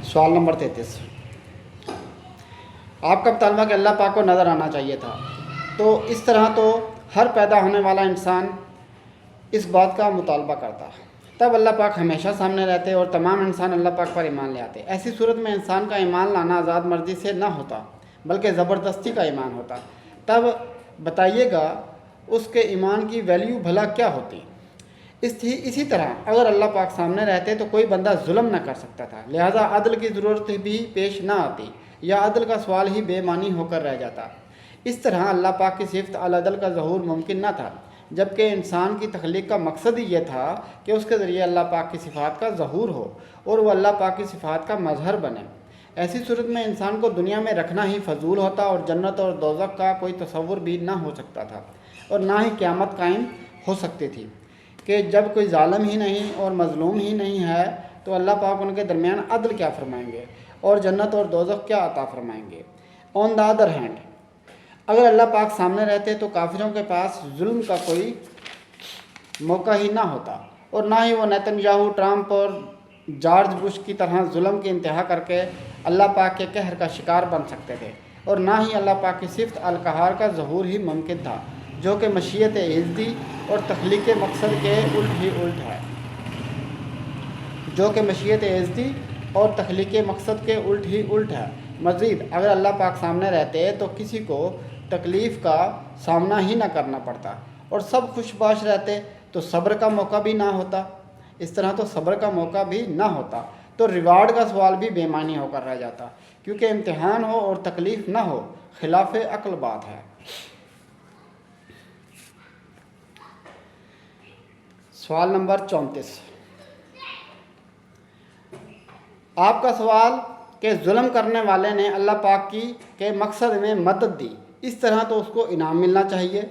سوال نمبر 33، آپ کا مطالبہ کہ اللہ پاک کو نظر آنا چاہیے تھا، تو اس طرح تو ہر پیدا ہونے والا انسان اس بات کا مطالبہ کرتا، تب اللہ پاک ہمیشہ سامنے رہتے اور تمام انسان اللہ پاک پر ایمان لے آتے۔ ایسی صورت میں انسان کا ایمان لانا آزاد مرضی سے نہ ہوتا بلکہ زبردستی کا ایمان ہوتا۔ تب بتائیے گا اس کے ایمان کی ویلیو بھلا کیا ہوتی؟ اسی طرح اگر اللہ پاک سامنے رہتے تو کوئی بندہ ظلم نہ کر سکتا تھا، لہذا عدل کی ضرورت بھی پیش نہ آتی، یا عدل کا سوال ہی بے معنی ہو کر رہ جاتا۔ اس طرح اللہ پاک کی صفت العدل کا ظہور ممکن نہ تھا، جبکہ انسان کی تخلیق کا مقصد ہی یہ تھا کہ اس کے ذریعے اللہ پاک کی صفات کا ظہور ہو اور وہ اللہ پاک کی صفات کا مظہر بنے۔ ایسی صورت میں انسان کو دنیا میں رکھنا ہی فضول ہوتا اور جنت اور دوزخ کا کوئی تصور بھی نہ ہو سکتا تھا، اور نہ ہی قیامت قائم ہو سکتی تھی کہ جب کوئی ظالم ہی نہیں اور مظلوم ہی نہیں ہے تو اللہ پاک ان کے درمیان عدل کیا فرمائیں گے اور جنت اور دوزخ کیا عطا فرمائیں گے۔ آن دا ادر ہینڈ، اگر اللہ پاک سامنے رہتے تو کافروں کے پاس ظلم کا کوئی موقع ہی نہ ہوتا، اور نہ ہی وہ نیتن یاہو، ٹرمپ اور جارج بش کی طرح ظلم کی انتہا کر کے اللہ پاک کے قہر کا شکار بن سکتے تھے، اور نہ ہی اللہ پاک کی صفت القہار کا ظہور ہی ممکن تھا، جو کہ مشیت عزتی اور تخلیق مقصد کے الٹ ہی الٹ ہے مزید اگر اللہ پاک سامنے رہتے تو کسی کو تکلیف کا سامنا ہی نہ کرنا پڑتا اور سب خوش باش رہتے تو صبر کا موقع بھی نہ ہوتا۔ اس طرح تو صبر کا موقع بھی نہ ہوتا تو ریوارڈ کا سوال بھی بے معنی ہو کر رہ جاتا، کیونکہ امتحان ہو اور تکلیف نہ ہو خلاف عقل بات ہے۔ سوال نمبر 34، آپ کا سوال کہ ظلم کرنے والے نے اللہ پاک کے مقصد میں مدد دی، اس طرح تو اس کو انعام ملنا چاہیے۔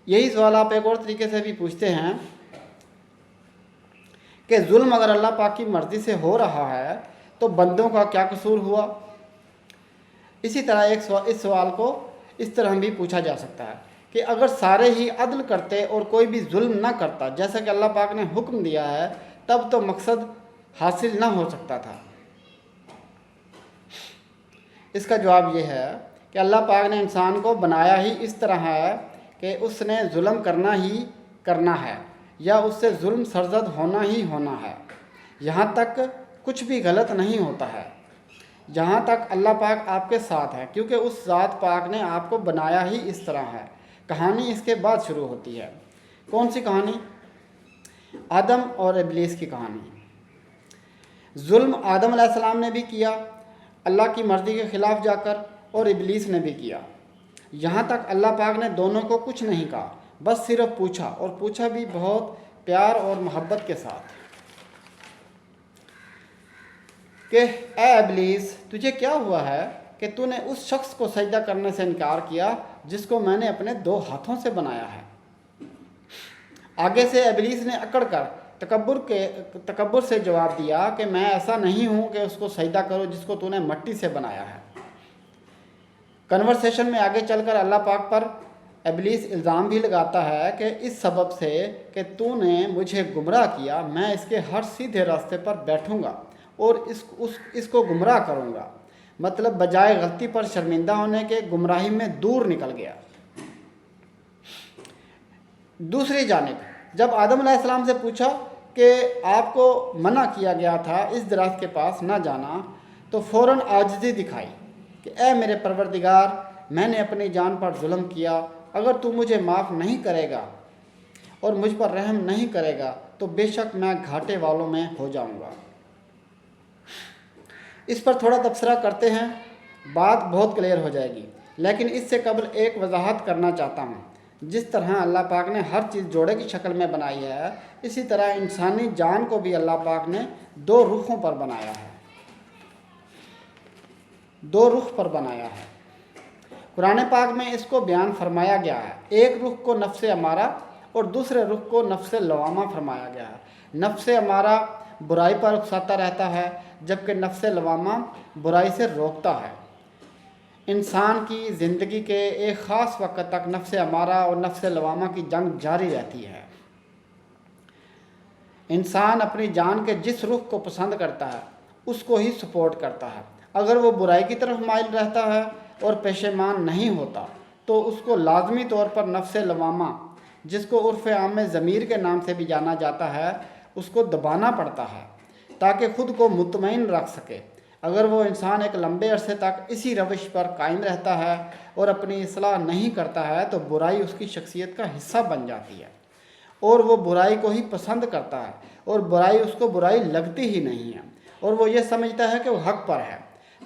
یہی سوال آپ ایک اور طریقے سے بھی پوچھتے ہیں کہ ظلم اگر اللہ پاک کی مرضی سے ہو رہا ہے تو بندوں کا کیا قصور ہوا؟ اسی طرح اس سوال کو اس طرح بھی پوچھا جا سکتا ہے کہ اگر سارے ہی عدل کرتے اور کوئی بھی ظلم نہ کرتا جیسا کہ اللہ پاک نے حکم دیا ہے، تب تو مقصد حاصل نہ ہو سکتا تھا۔ اس کا جواب یہ ہے کہ اللہ پاک نے انسان کو بنایا ہی اس طرح ہے کہ اس نے ظلم کرنا ہی کرنا ہے، یا اس سے ظلم سرزد ہونا ہی ہونا ہے، یہاں تک کچھ بھی غلط نہیں ہوتا ہے، جہاں تک اللہ پاک آپ کے ساتھ ہے، کیونکہ اس ذات پاک نے آپ کو بنایا ہی اس طرح ہے۔ کہانی اس کے بعد شروع ہوتی ہے۔ کون سی کہانی؟ آدم اور ابلیس کی کہانی۔ ظلم آدم علیہ السلام نے بھی کیا اللہ کی مرضی کے خلاف جا کر، اور ابلیس نے بھی کیا۔ یہاں تک اللہ پاک نے دونوں کو کچھ نہیں کہا، بس صرف پوچھا، اور پوچھا بھی بہت پیار اور محبت کے ساتھ کہ اے ابلیس، تجھے کیا ہوا ہے کہ تو نے اس شخص کو سجدہ کرنے سے انکار کیا جس کو میں نے اپنے 2 ہاتھوں سے بنایا ہے۔ آگے سے ابلیس نے اکڑ کر تکبر سے جواب دیا کہ میں ایسا نہیں ہوں کہ اس کو سجدہ کرو جس کو تو نے مٹی سے بنایا ہے۔ کنورسیشن میں آگے چل کر اللہ پاک پر ابلیس الزام بھی لگاتا ہے کہ اس سبب سے کہ تو نے مجھے گمراہ کیا، میں اس کے ہر سیدھے راستے پر بیٹھوں گا اور اس کو گمراہ کروں گا، مطلب بجائے غلطی پر شرمندہ ہونے کے گمراہی میں دور نکل گیا۔ دوسری جانب جب آدم علیہ السلام سے پوچھا کہ آپ کو منع کیا گیا تھا اس درخت کے پاس نہ جانا، تو فوراً عاجزی دکھائی کہ اے میرے پروردگار، میں نے اپنی جان پر ظلم کیا، اگر تو مجھے معاف نہیں کرے گا اور مجھ پر رحم نہیں کرے گا تو بے شک میں گھاٹے والوں میں ہو جاؤں گا۔ اس پر تھوڑا تبصرہ کرتے ہیں، بات بہت کلیئر ہو جائے گی، لیکن اس سے قبل ایک وضاحت کرنا چاہتا ہوں۔ جس طرح اللہ پاک نے ہر چیز جوڑے کی شکل میں بنائی ہے، اسی طرح انسانی جان کو بھی اللہ پاک نے 2 رخوں پر بنایا ہے، 2 رخ پر بنایا ہے۔ قرآن پاک میں اس کو بیان فرمایا گیا ہے، ایک رخ کو نفس امارہ اور دوسرے رخ کو نفس لوامہ فرمایا گیا ہے۔ نفس امارہ برائی پر اکساتا رہتا ہے، جبکہ نفس لوامہ برائی سے روکتا ہے۔ انسان کی زندگی کے ایک خاص وقت تک نفس امارہ اور نفس لوامہ کی جنگ جاری رہتی ہے۔ انسان اپنی جان کے جس رخ کو پسند کرتا ہے اس کو ہی سپورٹ کرتا ہے۔ اگر وہ برائی کی طرف مائل رہتا ہے اور پشیمان نہیں ہوتا تو اس کو لازمی طور پر نفس لوامہ، جس کو عرف عام میں ضمیر کے نام سے بھی جانا جاتا ہے، اس کو دبانا پڑتا ہے تاکہ خود کو مطمئن رکھ سکے۔ اگر وہ انسان ایک لمبے عرصے تک اسی روش پر قائم رہتا ہے اور اپنی اصلاح نہیں کرتا ہے تو برائی اس کی شخصیت کا حصہ بن جاتی ہے اور وہ برائی کو ہی پسند کرتا ہے اور برائی اس کو برائی لگتی ہی نہیں ہے اور وہ یہ سمجھتا ہے کہ وہ حق پر ہے۔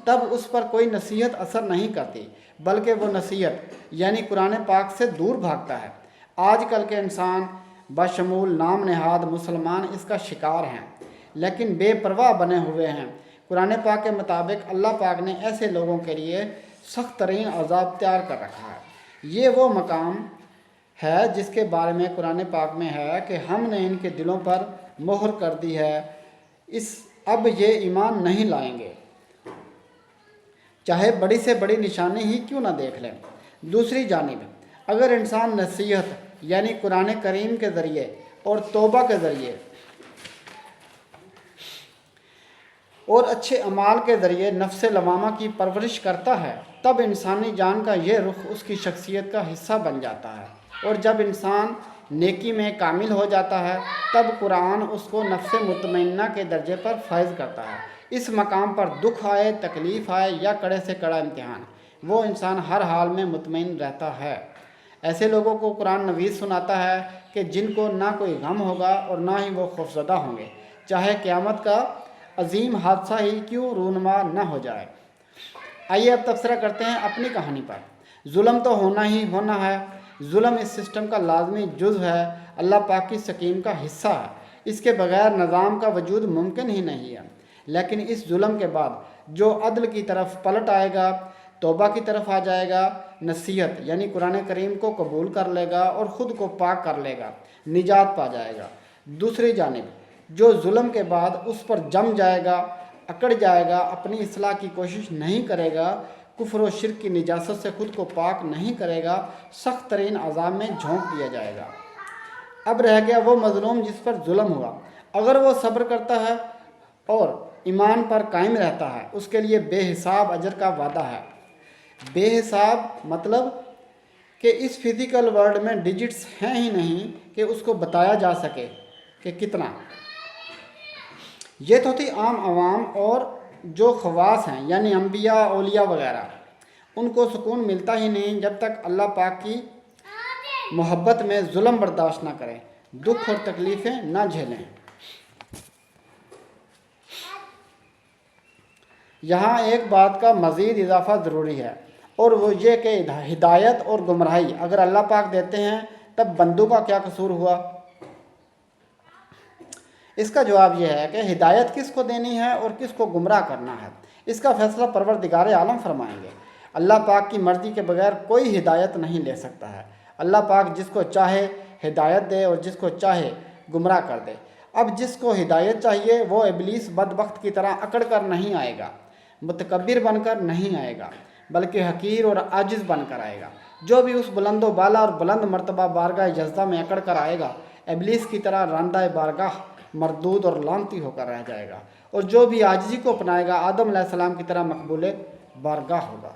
تب اس پر کوئی نصیحت اثر نہیں کرتی بلکہ وہ نصیحت یعنی قرآن پاک سے دور بھاگتا ہے۔ آج کل کے انسان بشمول نام نہاد مسلمان اس کا شکار ہیں، لیکن بے پرواہ بنے ہوئے ہیں۔ قرآن پاک کے مطابق اللہ پاک نے ایسے لوگوں کے لیے سخت ترین عذاب تیار کر رکھا ہے۔ یہ وہ مقام ہے جس کے بارے میں قرآن پاک میں ہے کہ ہم نے ان کے دلوں پر مہر کر دی ہے، اب یہ ایمان نہیں لائیں گے، چاہے بڑی سے بڑی نشانی ہی کیوں نہ دیکھ لیں۔ دوسری جانب اگر انسان نصیحت یعنی قرآن کریم کے ذریعے اور توبہ کے ذریعے اور اچھے اعمال کے ذریعے نفس لوامہ کی پرورش کرتا ہے تب انسانی جان کا یہ رخ اس کی شخصیت کا حصہ بن جاتا ہے، اور جب انسان نیکی میں کامل ہو جاتا ہے تب قرآن اس کو نفس مطمئنہ کے درجے پر فائز کرتا ہے۔ اس مقام پر دکھ آئے، تکلیف آئے یا کڑے سے کڑا امتحان، وہ انسان ہر حال میں مطمئن رہتا ہے۔ ایسے لوگوں کو قرآن نوید سناتا ہے کہ جن کو نہ کوئی غم ہوگا اور نہ ہی وہ خوفزدہ ہوں گے، چاہے قیامت کا عظیم حادثہ ہی کیوں رونما نہ ہو جائے۔ آئیے اب تبصرہ کرتے ہیں اپنی کہانی پر۔ ظلم تو ہونا ہی ہونا ہے، ظلم اس سسٹم کا لازمی جزو ہے، اللہ پاک کی سکیم کا حصہ ہے، اس کے بغیر نظام کا وجود ممکن ہی نہیں ہے۔ لیکن اس ظلم کے بعد جو عدل کی طرف پلٹ آئے گا، توبہ کی طرف آ جائے گا، نصیحت یعنی قرآن کریم کو قبول کر لے گا اور خود کو پاک کر لے گا، نجات پا جائے گا۔ دوسری جانب جو ظلم کے بعد اس پر جم جائے گا، اکڑ جائے گا، اپنی اصلاح کی کوشش نہیں کرے گا، کفر و شرک کی نجاست سے خود کو پاک نہیں کرے گا، سخت ترین عذاب میں جھونک دیا جائے گا۔ اب رہ گیا وہ مظلوم جس پر ظلم ہوا۔ اگر وہ صبر کرتا ہے اور ایمان پر قائم رہتا ہے اس کے لیے بے حساب اجر کا وعدہ ہے۔ بے حساب مطلب کہ اس فزیکل ورلڈ میں ڈیجٹس ہیں ہی نہیں کہ اس کو بتایا جا سکے کہ کتنا۔ یہ تو تھی عام عوام، اور جو خواص ہیں یعنی انبیاء، اولیاء وغیرہ، ان کو سکون ملتا ہی نہیں جب تک اللہ پاک کی محبت میں ظلم برداشت نہ کریں، دکھ اور تکلیفیں نہ جھیلیں۔ یہاں ایک بات کا مزید اضافہ ضروری ہے، اور وہ یہ کہ ہدایت اور گمراہی اگر اللہ پاک دیتے ہیں تب بندوں کا کیا قصور ہوا؟ اس کا جواب یہ ہے کہ ہدایت کس کو دینی ہے اور کس کو گمراہ کرنا ہے، اس کا فیصلہ پروردگار عالم فرمائیں گے۔ اللہ پاک کی مرضی کے بغیر کوئی ہدایت نہیں لے سکتا ہے۔ اللہ پاک جس کو چاہے ہدایت دے اور جس کو چاہے گمراہ کر دے۔ اب جس کو ہدایت چاہیے وہ ابلیس بدبخت کی طرح اکڑ کر نہیں آئے گا، متکبر بن کر نہیں آئے گا، بلکہ حقیر اور عاجز بن کر آئے گا۔ جو بھی اس بلند و بالا اور بلند مرتبہ بارگاہ جزدہ میں اکڑ کر آئے گا، ابلیس کی طرح راندہ بارگاہ مردود اور لعنتی ہو کر رہ جائے گا، اور جو بھی عاجزی کو اپنائے گا آدم علیہ السلام کی طرح مقبول بارگاہ ہوگا۔